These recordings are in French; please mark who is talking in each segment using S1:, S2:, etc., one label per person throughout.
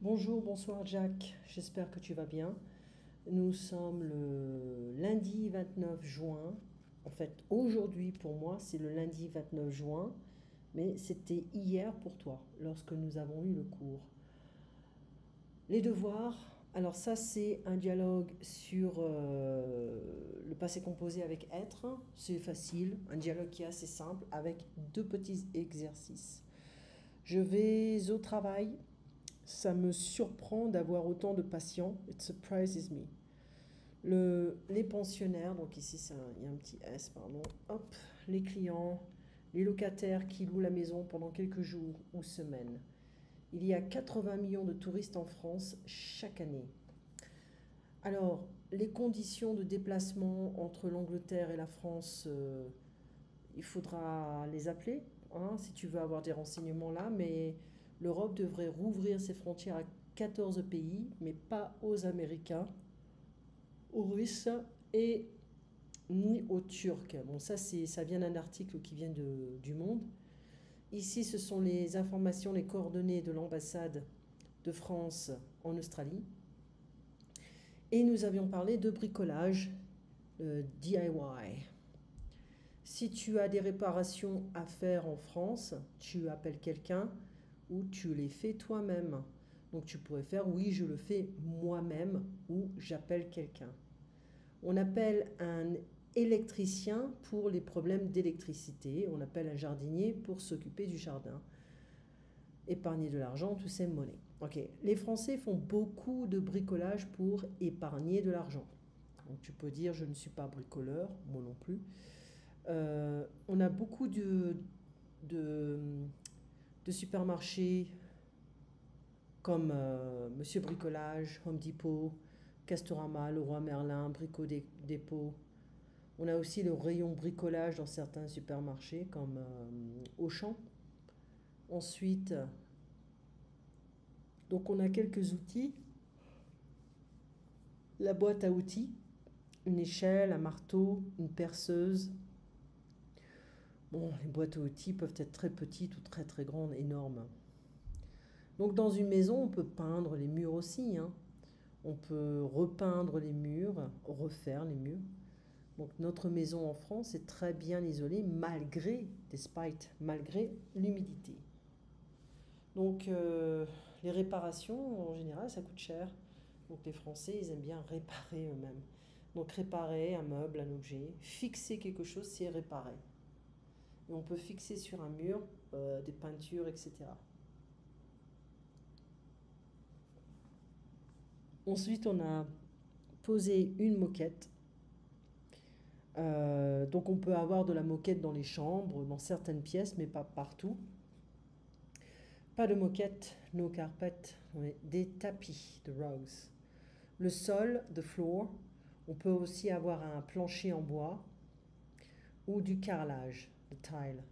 S1: Bonjour, bonsoir Jack, j'espère que tu vas bien. Nous sommes le lundi 29 juin. En fait, aujourd'hui pour moi, c'est le lundi 29 juin, mais c'était hier pour toi, lorsque nous avons eu le cours. Les devoirs, alors ça c'est un dialogue sur le passé composé avec être. C'est facile, un dialogue qui est assez simple avec deux petits exercices. Je vais au travail. Ça me surprend d'avoir autant de patients. It surprises me. Les pensionnaires, donc ici il y a un petit S, pardon. Hop, les clients, les locataires qui louent la maison pendant quelques jours ou semaines. Il y a 80 millions de touristes en France chaque année. Alors, les conditions de déplacement entre l'Angleterre et la France, il faudra les appeler, hein, si tu veux avoir des renseignements là, mais l'Europe devrait rouvrir ses frontières à 14 pays, mais pas aux Américains, aux Russes et ni aux Turcs. Bon, ça vient d'un article qui vient du Monde. Ici, ce sont les informations, les coordonnées de l'ambassade de France en Australie. Et nous avions parlé de bricolage, DIY. Si tu as des réparations à faire en France, tu appelles quelqu'un ou tu les fais toi-même. Donc tu pourrais faire oui, je le fais moi-même ou j'appelle quelqu'un. On appelle un électricien pour les problèmes d'électricité. On appelle un jardinier pour s'occuper du jardin. Épargner de l'argent, tout c'est monnaie. Ok, les Français font beaucoup de bricolage pour épargner de l'argent. Donc tu peux dire je ne suis pas bricoleur, moi non plus. On a beaucoup de, de supermarchés comme Monsieur Bricolage, Home Depot, Castorama, Leroy Merlin, Brico Dépôt. On a aussi le rayon bricolage dans certains supermarchés comme Auchan. Ensuite, donc on a quelques outils. La boîte à outils, une échelle, un marteau, une perceuse. Bon, les boîtes à outils peuvent être très petites ou très très grandes, énormes. Donc dans une maison, on peut peindre les murs aussi, hein. On peut repeindre les murs, refaire les murs. Donc notre maison en France est très bien isolée malgré l'humidité. Donc les réparations, en général, ça coûte cher. Donc les Français, ils aiment bien réparer eux-mêmes. Donc réparer un meuble, un objet, fixer quelque chose, c'est réparer. Et on peut fixer sur un mur des peintures, etc. Ensuite, on a posé une moquette. Donc on peut avoir de la moquette dans les chambres, dans certaines pièces, mais pas partout. Pas de moquette, no carpet, des tapis, de rugs. Le sol, the floor. On peut aussi avoir un plancher en bois ou du carrelage, the tile.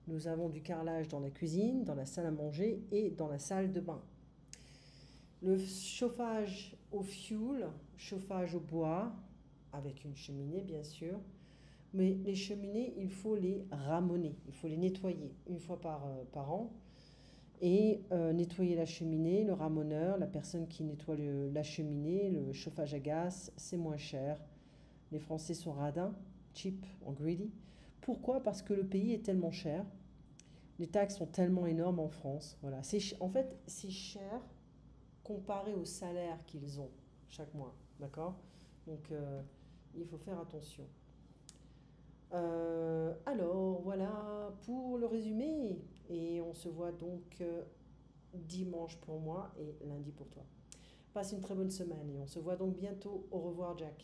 S1: Nous avons du carrelage dans la cuisine, dans la salle à manger et dans la salle de bain. Le chauffage au fioul, chauffage au bois, avec une cheminée bien sûr. Mais les cheminées, il faut les ramoner, il faut les nettoyer une fois par an. Et nettoyer la cheminée, le ramoneur, la personne qui nettoie la cheminée, le chauffage à gaz, c'est moins cher. Les Français sont radins, cheap, or greedy. Pourquoi? Parce que le pays est tellement cher. Les taxes sont tellement énormes en France. Voilà. En fait, c'est cher comparé au salaire qu'ils ont chaque mois. D'accord? Donc, il faut faire attention. Alors, voilà pour le résumé. Et on se voit donc dimanche pour moi et lundi pour toi. Passe une très bonne semaine et on se voit donc bientôt. Au revoir, Jack.